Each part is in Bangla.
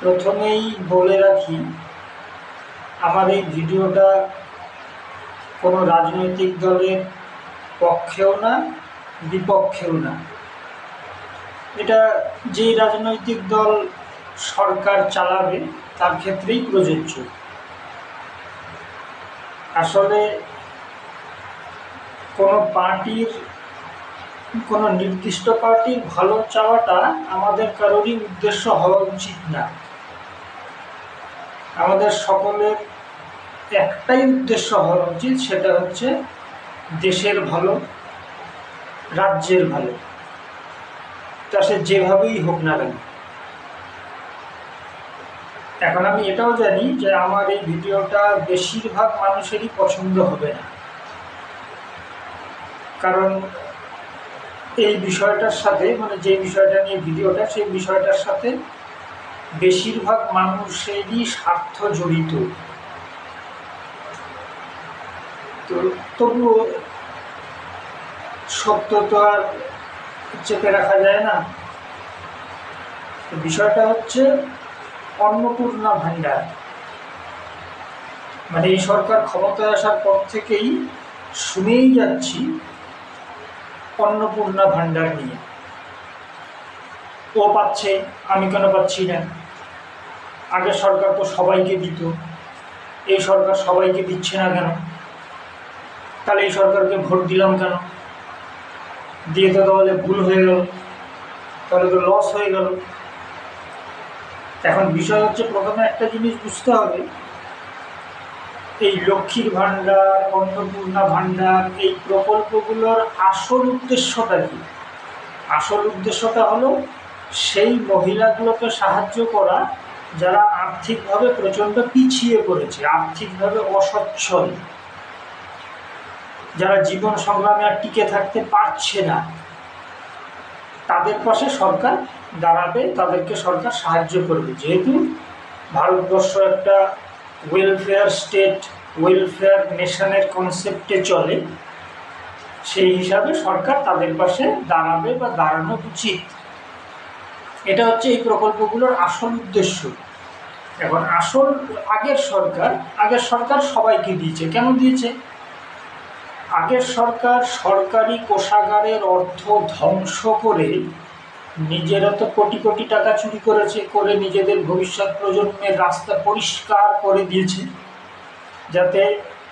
প্রথমেই বলে রাখি, আমার এই ভিডিওটা কোনো রাজনৈতিক দলের পক্ষেও না, বিপক্ষেও না। এটা যেই রাজনৈতিক দল সরকার চালাবে তার ক্ষেত্রেই প্রযোজ্য। আসলে কোনো নির্দিষ্ট পার্টির ভালো চাওয়াটা আমাদের কারোরই উদ্দেশ্য হওয়া উচিত না। আমাদের সকলের একটাই উদ্দেশ্য হওয়া উচিত, সেটা হচ্ছে দেশের ভালো, রাজ্যের ভালো, তা সে যেভাবেই হোক না কেন। এখন আমি এটাও জানি যে আমার এই ভিডিওটা বেশিরভাগ মানুষেরই পছন্দ হবে না, কারণ এই বিষয়টার সাথে, মানে যে বিষয়টা নিয়ে ভিডিওটা, সেই বিষয়টার সাথে বেশিরভাগ মানুষেরই স্বার্থ জড়িত। তো তবুও সত্য তো আর চেপে রাখা যায় না। বিষয়টা হচ্ছে অন্নপূর্ণা ভাণ্ডার। মানে এই সরকার ক্ষমতায় আসার পর থেকেই শুনেই যাচ্ছি অন্নপূর্ণা ভাণ্ডার নিয়ে। ও পাচ্ছে, আমি কেন পাচ্ছি না? আগের সরকার তো সবাইকে দিত, এই সরকার সবাইকে দিচ্ছে না কেন? তাহলে এই সরকারকে ভোট দিলাম কেন? দিয়ে তো তাহলে ভুল হয়ে গেল, তাহলে তো লস হয়ে গেল। এখন বিষয় হচ্ছে, প্রথমে একটা জিনিস বুঝতে হবে, এই লক্ষ্মীর ভাণ্ডার, অন্নপূর্ণা ভাণ্ডার, এই প্রকল্পগুলোর আসল উদ্দেশ্যটা কি? আসল উদ্দেশ্যটা হলো সেই মহিলাগুলোকে সাহায্য করা যারা আর্থিকভাবে প্রচণ্ড পিছিয়ে পড়েছে, আর্থিকভাবে অসচ্ছল, যারা জীবন সংগ্রামে আর টিকে থাকতে পারছে না, তাদের পাশে সরকার দাঁড়াবে, তাদেরকে সরকার সাহায্য করবে। যেহেতু ভারতবর্ষ একটা ওয়েলফেয়ার স্টেট, ওয়েলফেয়ার নেশনের কনসেপ্টে চলে, সেই হিসাবে সরকার তাদের পাশে দাঁড়াবে বা দাঁড়ানো উচিত। এটা হচ্ছে এই প্রকল্পগুলোর আসল উদ্দেশ্য। এখন আগের সরকার সবাইকে দিয়েছে। কেন দিয়েছে? আগের সরকার সরকারি কোষাগারের অর্থ ধ্বংস করে নিজেরা তো কোটি কোটি টাকা চুরি করেছে, করে নিজেদের ভবিষ্যৎ প্রজন্মের রাস্তা পরিষ্কার করে দিয়েছে, যাতে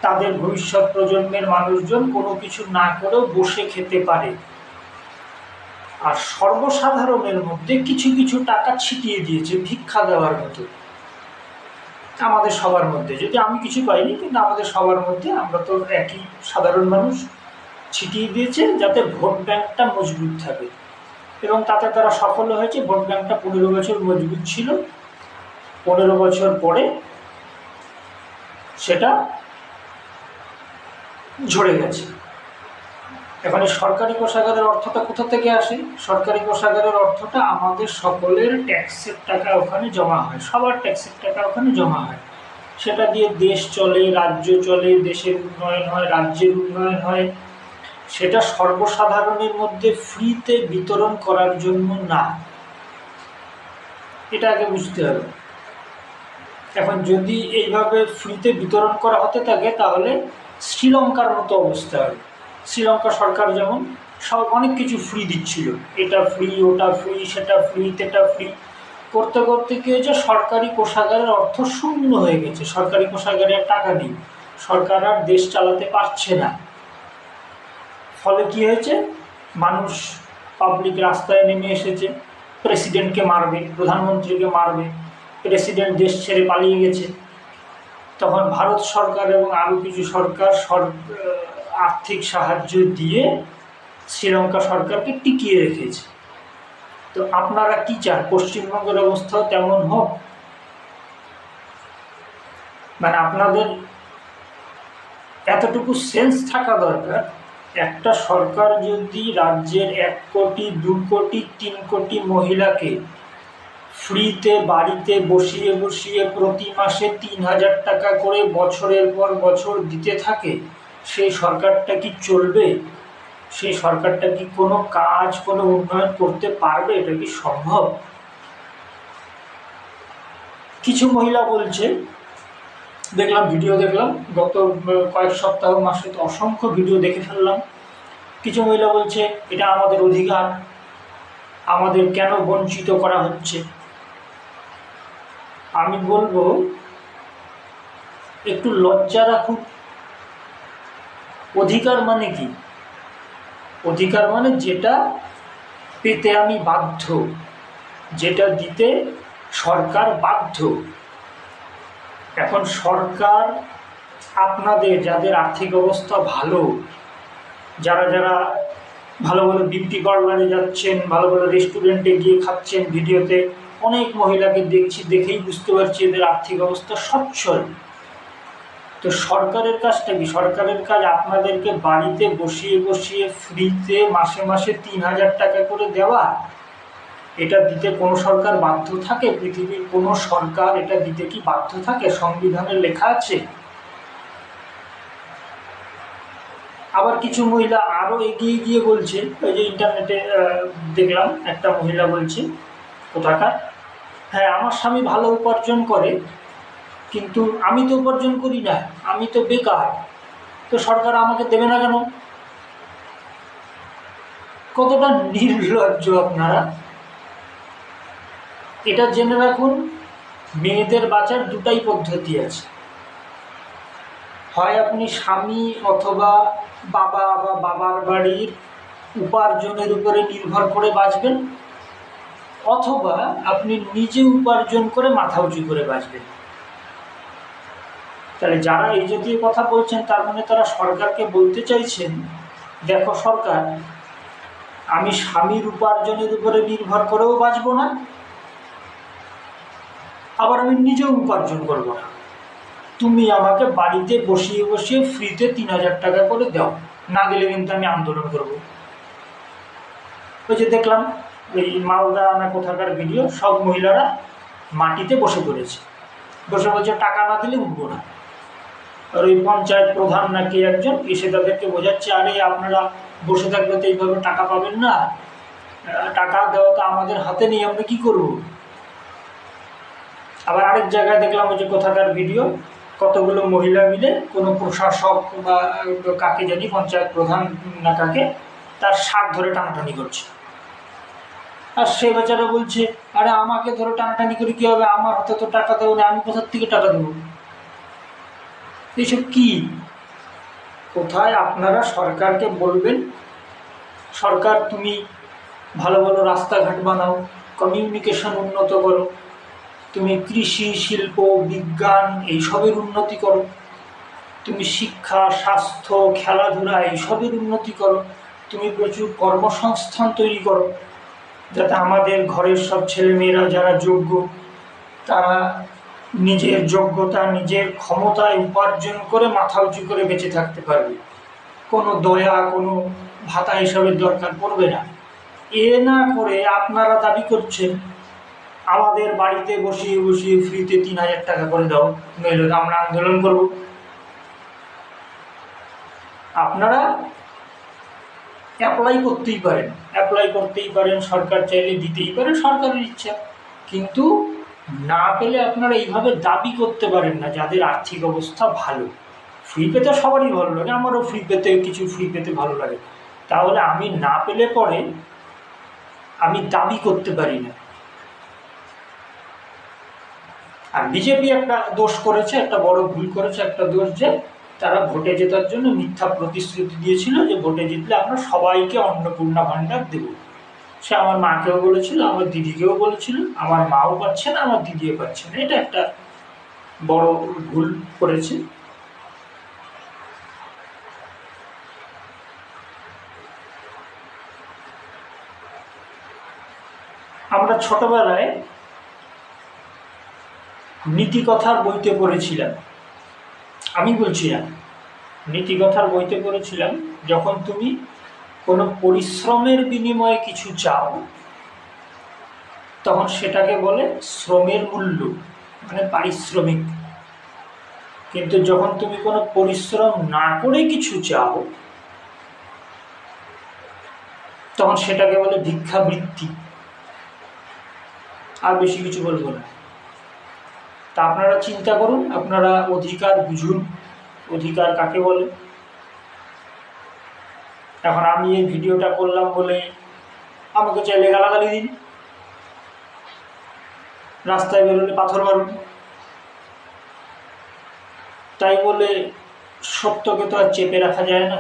তাদের ভবিষ্যৎ প্রজন্মের মানুষজন কোনো কিছু না করেও বসে খেতে পারে। আর সর্বসাধারণের মধ্যে কিছু কিছু টাকা ছিটিয়ে দিয়েছে ভিক্ষা দেওয়ার মতো, আমাদের সবার মধ্যে। যদি আমি কিছু পাইনি, কিন্তু আমাদের সবার মধ্যে, আমরা তো একই সাধারণ মানুষ, ছিটিয়ে দিয়েছে যাতে ভোট ব্যাংকটা মজবুত থাকে। এবং তাতে তারা সফল হয়েছে। ভোট ব্যাংকটা 15 বছর মজবুত ছিল, 15 বছর পরে সেটা ঝরে গেছে। এখন এই সরকারি কোষাগারের অর্থটা কোথা থেকে আসে? সরকারি কোষাগারের অর্থটা আমাদের সকলের ট্যাক্সের টাকা ওখানে জমা হয়, সবার ট্যাক্সের টাকা ওখানে জমা হয়। সেটা দিয়ে দেশ চলে, রাজ্য চলে, দেশের উন্নয়ন হয়, রাজ্যের উন্নয়ন হয়। সেটা সর্বসাধারণের মধ্যে ফ্রিতে বিতরণ করার জন্য না, এটা আগে বুঝতে হবে। এখন যদি এইভাবে ফ্রিতে বিতরণ করা হতে থাকে, তাহলে শ্রীলঙ্কার মতো অবস্থা হবে। শ্রীলঙ্কা সরকার যেমন সব অনেক কিছু ফ্রি দিচ্ছিল, এটা ফ্রি, ওটা ফ্রি, সেটা ফ্রি, তেটা ফ্রি, করতে করতে কী হয়েছে, সরকারি কোষাগারের অর্থ শূন্য হয়ে গেছে। সরকারি কোষাগারে আর টাকা নেই, সরকার আর দেশ চালাতে পারছে না। ফলে কী হয়েছে, মানুষ, পাবলিক রাস্তায় নেমে এসেছে, প্রেসিডেন্টকে মারবে, প্রধানমন্ত্রীকে মারবে, প্রেসিডেন্ট দেশ ছেড়ে পালিয়ে গেছে। তখন ভারত সরকার এবং আরও কিছু সরকার আর্থিক সাহায্য দিয়ে শ্রীলঙ্কা সরকারকে টিকিয়ে রেখেছে। তো আপনারা কি চান, পশ্চিমবঙ্গের অবস্থাও তেমন হোক? মানে আপনাদের এতটুকু সেন্স থাকা দরকার, একটা সরকার যদি রাজ্যের 1 কোটি, 2 কোটি, 3 কোটি মহিলাকে ফ্রিতে বাড়িতে বসিয়ে বসিয়ে প্রতি মাসে 3,000 টাকা করে বছরের পর বছর দিতে থাকে, সেই সরকারটা কি চলবে? সেই সরকারটা কি কোনো কাজ, কোনো উন্নয়ন করতে পারবে? এটা কি সম্ভব? কিছু মহিলা বলছে, দেখলাম ভিডিও দেখলাম গত কয়েক সপ্তাহ মাসে তো অসংখ্য ভিডিও দেখে ফেললাম। কিছু মহিলা বলছে এটা আমাদের অধিকার, আমাদের কেন বঞ্চিত করা হচ্ছে। আমি বলবো একটু লজ্জা রাখুন। অধিকার মানে কি? অধিকার মানে যেটা পেতে আমি বাধ্য, যেটা দিতে সরকার বাধ্য। এখন সরকার আপনাদের যাদের আর্থিক অবস্থা ভালো, যারা যারা ভালো ভালো বিউটি পার্লারে যাচ্ছেন, ভালো ভালো রেস্টুরেন্টে গিয়ে খাচ্ছেন, ভিডিওতে অনেক মহিলাকে দেখছি, দেখেই বুঝতে পারছি এদের আর্থিক অবস্থা সচ্ছল। তো সরকারের কাজটা কি? সরকারের কাজ আপনাদেরকে বাড়িতে বসিয়ে বসিয়ে ফ্রিতে মাসে মাসে 3,000 টাকা করে দেওয়া। এটা দিতে কোনো সরকার বাধ্য থাকে? পৃথিবীর কোনো সরকার এটা দিতে কি বাধ্য থাকে? সংবিধানে লেখা আছে। আবার কিছু মহিলা আরো এগিয়ে গিয়ে বলছে, ওই যে ইন্টারনেটে দেখলাম একটা মহিলা বলছে কোথাকার, হ্যাঁ আমার স্বামী ভালো উপার্জন করে, কিন্তু আমি তো উপার্জন করি না, আমি তো বেকার, তো সরকার আমাকে দেবে না কেন? কতটা নির্লজ্জ আপনারা! এটা জেনে রাখুন, মেয়েদের বাঁচার দুটাই পদ্ধতি আছে। হয় আপনি স্বামী অথবা বাবা বা বাবার বাড়ির উপার্জনের উপরে নির্ভর করে বাঁচবেন, অথবা আপনি নিজে উপার্জন করে মাথা উঁচু করে বাঁচবেন। তাহলে যারা এই জাতীয় কথা বলছেন তার মানে তারা সরকারকে বলতে চাইছেন, দেখো সরকার, আমি স্বামীর উপার্জনের উপরে নির্ভর করেও বাঁচবো না, আবার আমি নিজেও উপার্জন করবো না। তুমি আমাকে বাড়িতে বসিয়ে বসিয়ে ফ্রিতে 3,000 টাকা করে দাও, না দিলে কিন্তু আমি আন্দোলন করব। ওই যে দেখলাম ওই মালদা না কোথাকার ভিডিও, সব মহিলারা মাটিতে বসে পড়েছে, বসে বলছে টাকা না দিলে উঠবো না। আর ওই পঞ্চায়েত প্রধান নাকি একজন এসে তাদেরকে বোঝাচ্ছে, আরে আপনারা বসে থাকলে তো এইভাবে টাকা পাবেন না, টাকা দেওয়া তো আমাদের হাতে নেই, আমরা কি করব। আবার আরেক জায়গায় দেখলাম ওই যে কোথাকার ভিডিও, কতগুলো মহিলা মিলে কোনো প্রশাসক বা কাকে জানি, পঞ্চায়েত প্রধান না কাকে, তার শাক ধরে টানাটানি করছে। আর সে বেচারা বলছে, আরে আমাকে ধরে টানাটানি করে কি হবে, আমার হাতে তো টাকা দেবো না, আমি কোথার থেকে টাকা দেবো। এইসব কি? কোথায় আপনারা সরকারকে বলবেন, সরকার তুমি ভালো ভালো রাস্তাঘাট বানাও, কমিউনিকেশন উন্নত করো, তুমি কৃষি শিল্প বিজ্ঞান এইসবের উন্নতি করো, তুমি শিক্ষা স্বাস্থ্য খেলাধুলা এইসবের উন্নতি করো, তুমি প্রচুর কর্মসংস্থান তৈরি করো, যাতে আমাদের ঘরের সব ছেলেমেয়েরা যারা যোগ্য তারা নিজের যোগ্যতা নিজের ক্ষমতায় উপার্জন করে মাথা উঁচু করে বেঁচে থাকতে পারবে, কোনো দয়া কোনো ভাতা এসবের দরকার পড়বে না। এ না করে আপনারা দাবি করছেন আমাদের বাড়িতে বসিয়ে বসিয়ে ফ্রিতে 3,000 টাকা করে দাও, নইলে আমরা আন্দোলন করব। আপনারা অ্যাপ্লাই করতেই পারেন, সরকার চাইলে দিতেই পারে, সরকারের ইচ্ছা। কিন্তু না পেলে আপনারা এইভাবে দাবি করতে পারেন না যাদের আর্থিক অবস্থা ভালো। ফ্রি পেতে সবারই ভালো লাগে, আমারও কিছু ফ্রি পেতে ভালো লাগে, তাহলে আমি না পেলে পরে আমি দাবি করতে পারি না। আর বিজেপি একটা দোষ করেছে, একটা বড় ভুল করেছে, একটা দোষ যে তারা ভোটে জেতার জন্য মিথ্যা প্রতিশ্রুতি দিয়েছিল যে ভোটে জিতলে আমরা সবাইকে অন্নপূর্ণা ভাণ্ডার দেব। সে আমার মাকেও বলেছিল, আমার দিদিকেও বলেছিল, আমার মাও পাচ্ছে না, আমার দিদিও পাচ্ছে না। এটা একটা বড় ভুল করেছে। আমরা ছোটবেলায় নীতিকথার বইতে পড়েছিলাম, আমি বলছি না, নীতিকথার বইতে পড়েছিলাম, যখন তুমি কোনো পরিশ্রমের বিনিময়ে কিছু চাও তখন সেটাকে বলে শ্রমের মূল্য, মানে পারিশ্রমিক। কিন্তু যখন তুমি কোনো পরিশ্রম না করে কিছু চাও তখন সেটাকে বলে ভিক্ষাবৃত্তি। আর বেশি কিছু বলবো না। তা আপনারা চিন্তা করুন, আপনারা অধিকার বুঝুন, অধিকার কাকে বলে। এখন আমি এই ভিডিওটা করলাম বলে আমাকে চাইলে গালাগালি দিন, রাস্তায় বেরোলে পাথর মারুন, তাই বলে সত্যকে তো আর চেপে রাখা যায় না।